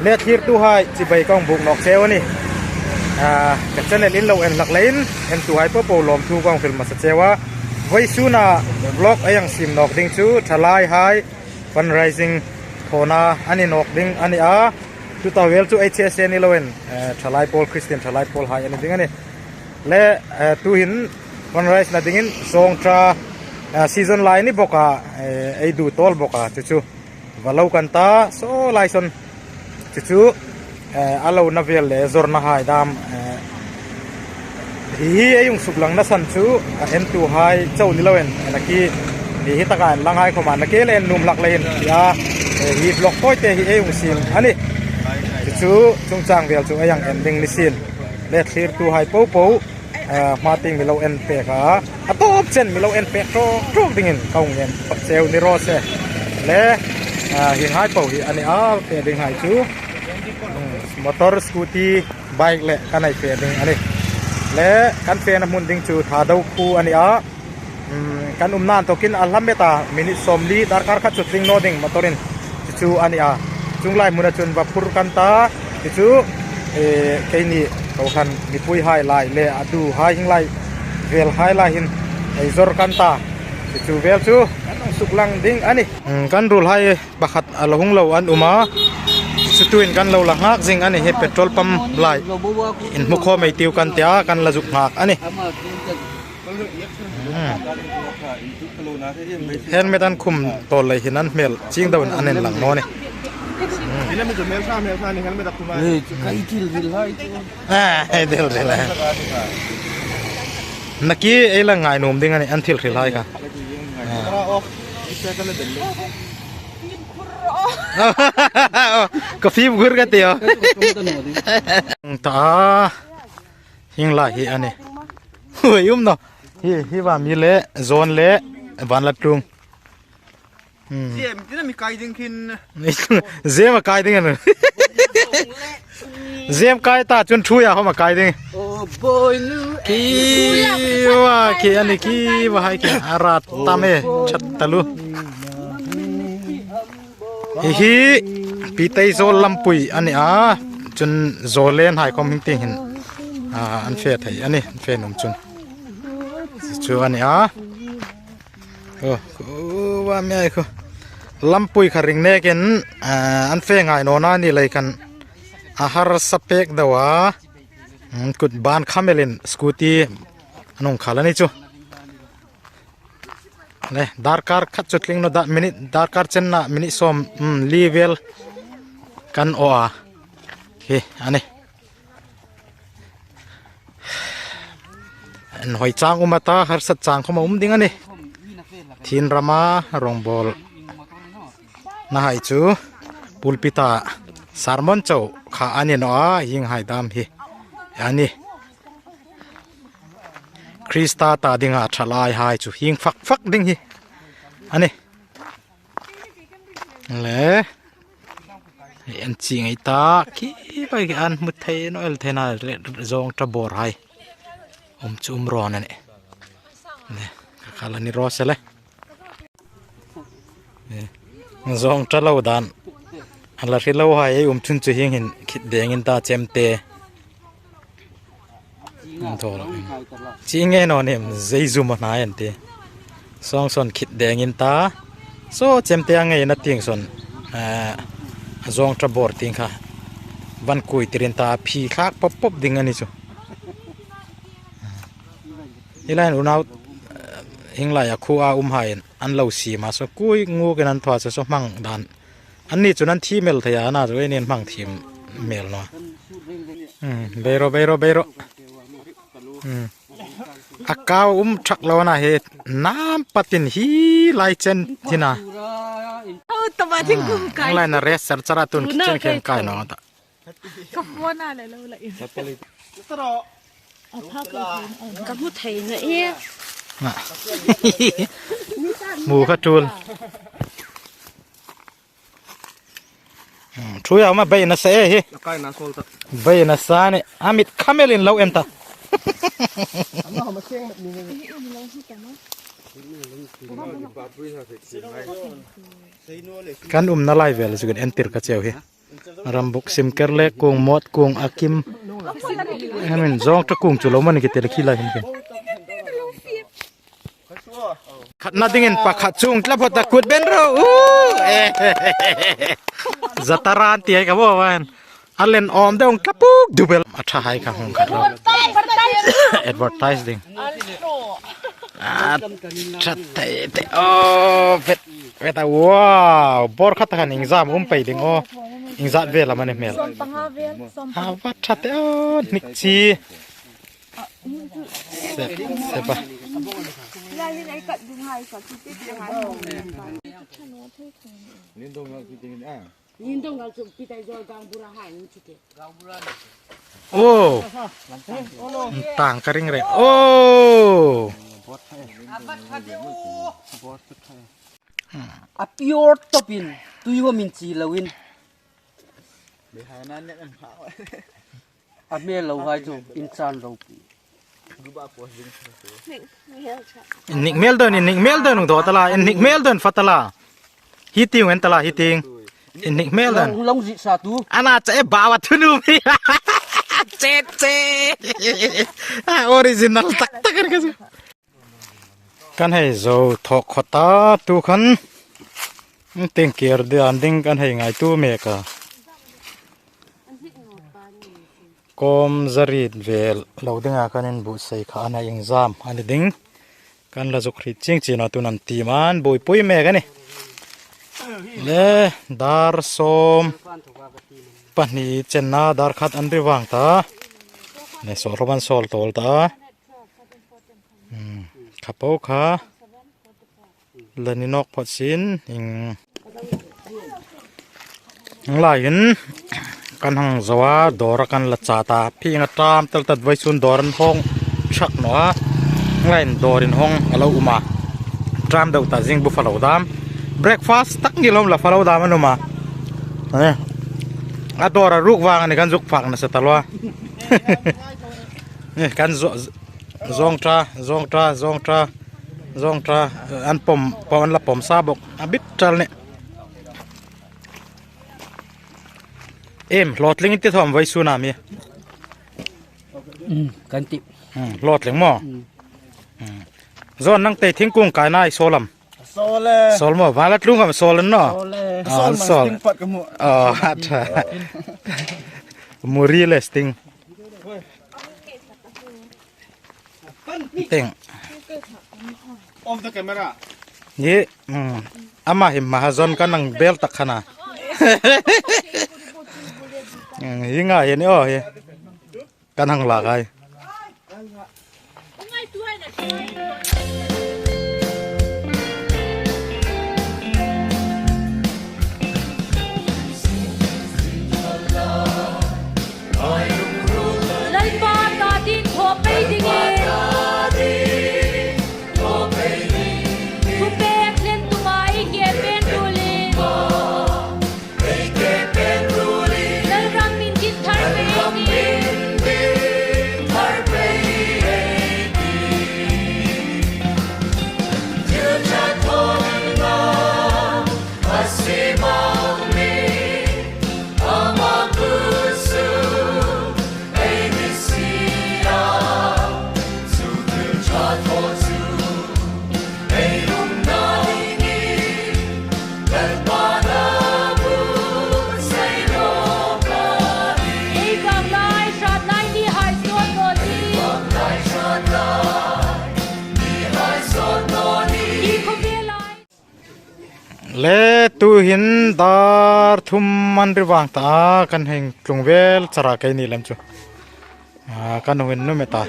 เลทิรตุให้จิใบกองบุกนอกเซลนี่กับเจเนลินเราหลักเลนตุให้พวกโปรลมทูกองฟิลมาสัจเจว่าไว้ซูน่าบล็อกยังซิมนอกดิ้งชูทลายให้ฟันไรซิงโทนาอันนี้นอกดิ้งอันนี้ตุตาเวลจูHSNนี่เราทลายโพลคริสเตียนทลายโพลให้อันนี้ดิ้งอันนี้และตุหินฟันไรส์นาดิ้งส่งทราซีซันไลน์นี่บอกไอ้ดูทอลบอกจู่ๆว่าเรากันตาโซ่ไลซอนจู่ๆเราหน้าเวลเลยจอร์น่าให้ดามฮีไอ้ยุงสุกหลังนั่นสันจู่ตุให้เจ้านี่เรานักกี้ฮีตะการลังให้เข้ามานักกี้เล่นนุ่มหลักเลยฮีบล็อกพอยต์ฮีไอ้ยุงซิมอันนี้จู่ๆจงจางเวลจู่ไอ้ยังดิ้งนิสินเล็ดคลีร์ตุให้ปูมาติงมิโลเอ็นเปกตัวออปชั่นมิโลเอ็นเปกโตดิ้งเขาเงินเซลนิโรเซ่และหินหายเป่าอันนี้เปดิ้งหายจู่มอเตอร์สกูตี้ไบค์เละกันไอเฟดิ้งอันนี้และกันเฟนมุนดิ้งจู่ท่าดาวคูอันนี้กันนานตัวกินอัลลัมเบตามินิสอมลีดาร์คาร์คัดจุดดิ้งโนดิ้งมอเตอร์จู่อันนี้จุงไลมุนจุนวัปุรกันตาจู่แค่นี้เขาคันมีปุยไฮไลท์เละดูไฮหิงไลเวลไฮไลหินไอซอร์กันตาจู่เวลจู่สุกลังดิ้งอันนี้กันรูลไฮบักฮัดอัลหงเลวอันอุมาสุดท้ายกันเราละหักจริงอันนี้เฮปเปโตรลปั๊มไลอินมุขไม่ติวกันเตียกันละจุกหักอันนี้เห็นไม่ทันคุมตัวเลยเห็นนั้นเมลจริงดาวอันนี้หลังน้อนี่นี่มันจะเมลซ่านี่กันไม่ตัดคุมมาใครทิลให้เดลเลยนักกี้ไอ้ละไงหนุ่มดิ้งอันนี้อันทิลให้กันก็ฟิบกุรกันเตียวตาหิงไล่อันนี้เฮ้ยยุ่มเนาะฮีว่ามีเละโซนเละวันละตุงเจ็บที่นั่นมีไก่ดิ้งขึ้นเจ็บมาไก่ดิ้งกันเจ็บไก่ตาจนช่วยเขามาไก่ดิ้งขี้ว่าขี้อันนี้ขี้ว่าให้ขี้อาราตามเอชัดตะลุฮีปีเตยโซลำปุยอันนี้จนโซเลนหายความหิงติงหินอันเฟดให้อันนี้เฟดหนุ่มจนชัวอันนี้ว่าไม่ไอ้คือลำปุยขริงเนกันอันเฟงไงโน่นนี่เลยกันอาหารสเปกเดว่ากุดบานคาเมลินสกูตี้นุ่งขาลนี่จูเลยดาร์คาร์คัดจุดลิงโนดามินิดาร์คาร์เชนน่ะมินิสอมลีเวลกันโอเคอันนี้หอยจางอุมาตาหาสัจจางเข้ามาดิ้งอันนี้ทีนรามารองบอลน่าให้จูปูลปิตาสารมอนเจ้าข้าอันนี้เนาะยิงให้ดามฮีอันนี้คริสตาตาดิ้งทลายให้จูยิงฟักดิ้งฮีอันนี้เลยอันจริงไอ้ตาขี้ไปอันมุดเทนอลเทน่าจงตะบอร์ให้จุ่มร้อนนั่นเองเนี่ยข้าลนี่รอเสร็จเลยจงตะเล่าดานอะไรที่เล่าให้ชุนจุหิงเห็นคิดเด้งอินตาเจมเตะโถ่จริงไงนอนเนี่ยใจจุ่มหนายันเตะสองส่วนคิดเด้งอินตาโซ่เจมเตะไงนัดทิ้งส่วนจงตะบอร์ทิ้งค่ะวันคุยตีรินตาพีคักป๊บดิ้งอันนี้จูนี่แหละอุณาหิงไหลคูอาหายอันเหล่าสีมาสกุยงูกันนั้นถอดสมังดานอันนี้จุนั้นที่เมลทยานาจะเนียนมังทีมเมลเนาะเบโรอากาชักเรานะเฮน้ำปฏินฮีไลเจนที่น่ะอะไรนะเรสเซอร์จาราตุนคิดเช่นเข็มไก่เนาะก็ว่าน่าเลยเราเลยก็พูดไทยเนี่ยหมูขัดจูลช่วยเอามาใบนัสเซ่เฮ้ใบนัสซาเนี่ยอามิดคาเมลินเราเอ็มตากันนาไลเวลสุดเอ็นติร์กเจ้าเฮ้ rambuk sim kerle kung mot kung akim hamen zong ta kung chulo man ki tel khila hin khat na dingin pa khat chung tla phota kut ben ro zataran ti ai ka bo wan alen om deong kapuk dubel atha hai ka hong khat advertising chat te oh vet wow bor khat kan exam pe ding o exam ve la man mel ha wa chat te oh nik chi se pa oh tang karing re oh a pure topin tuiwa min chi lawin a me lo hai jo insan ro pi nik mel don do tala nik mel don fatala hiting wen tala hiting nik mel don long ji sa tu ana che bawa thunu mi che original tak tak kan hai zo thok khota tu khan teng ker de anding kan hai ngai tu me ka kom zarit vel loadinga kanin bu sei kha ana exam ani ding kan la jokri ching china tunan ti man boi pui me ga ni le dar som pani chenna dar khat an ri wang ta ne sorban sol tol ta khapo kha laninok photsin ing lain kan hang zawa dor kan la cha ta phi nga tam tel tat vai sun doran hong thak no ngain dorin hong alo uma tram dau ta jing bu falo dam breakfast tak ngilom la falo dam anuma a dora ruk wang ani kan juk phak na sa talwa kan zong tra an pom la pom sabok abit tal ne em lotling ti thom vai su na mi kan ti lotling mo zon nang te thingkung kai nai solam sol mo valat lung am solan no sol pat kamu acha muri lesting ting off the camera ye ama him mahazon kanang bel takhana hinga ye ni o ye kanang lagai lai pa ta tin tho pe ding e le tu hin dar thum man ri wang ta kan heng tlungvel chara kai ni lam chu kan wen nu meta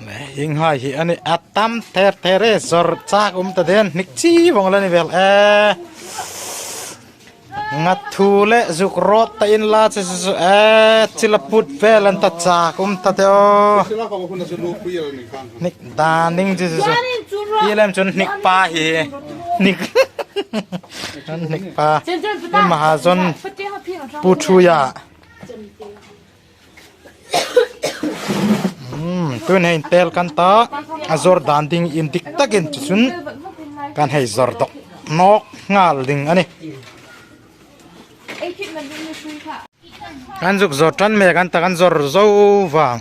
le hing hai hi ani atam ther zor chak ta den nik chi wong la ni vel ngat thu le juk rot ta in la chu chilaput vel an ta chak ta te o sila ka ko na su lu pi ni kan nik daning chu yelam chun nik pa hi nik nik pa ni mahazon puchuya tu nei tel kan ta azor danding in dik takin chun kan hei zor dok nok ngal ding ani Anh thích là những người suy khả. กันจุกจอดจันเมกันตะกันจอร์โซวาง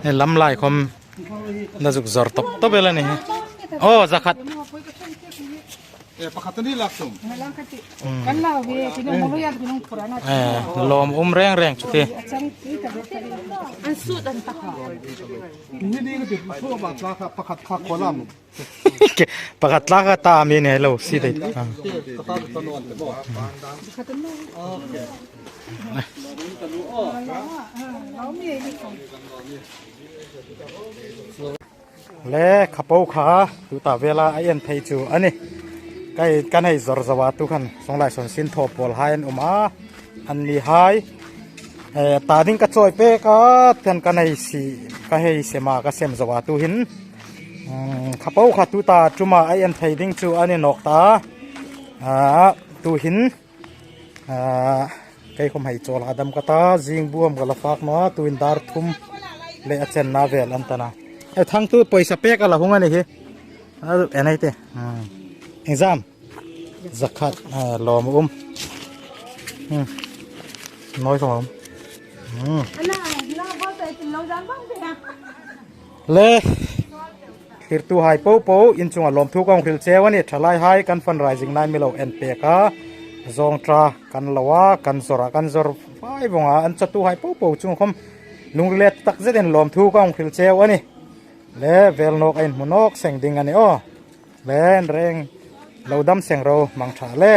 นี่ลำลายคมน่าจุกจอร์ตบตบไปแล้วนี่โอ้จะขัด Eh, pakatan ni langsung. Kan lah, pinong muluyan, pinong purana. ลมแรงจุดที่ Acang kita berkali. Anh suốt anh tắc hả? Ini ni ko dit so ba ka pakat ka kolam. ปกติลากตามีเนี่ยเราสิได้ Kata tanuan te bo. Naomi ini kong. และขับเอาขาดูตาเวลาไอเอ็นไทจูอันนี้ใกล้กันให้จอร์สวัสดิ์ทุกคนสงไลสนสินทบอลไฮน์มาอันนี้ไฮตาดิ้งกระจอยเป๊กเตือนกันให้สีก็ให้เสมาก็เสมสวัสดิ์ตุหินขับเอาขาดูตาจุมาไอเอ็นไทดิ้งจูอันนี้นกตาตุหินใกล้คมให้โจลาดำกตาจิงบวมกลฟากเนาะตุอินดาร์ทุมเลอเชนนาเวลอันตนาทั้งตู้ปล่อยสเปกอะไรพวกนั้นนี่เอ็นไอเต้เอ็กซามจักขัดลอมน้อยสมอง Anak, bila apa saya tenang jangan bang. เล่คิดตัวหายปูอินจุงลมทุกองคริลเชวันนี้ทลายหายกันฟันไรซิงนายมิโลเอ็นเปกาจงตรากันละวะกันสระกันจรไฟบงอันจัตุหายปูจุงคมลุงเล็ดตักเจดินลมทุกองคริลเชวันนี้เล่เวลนกเอ็นมุนกเสียงดิ่งอันนี้อ้อเล่แรงเราดำเสียงเรามังชาเล่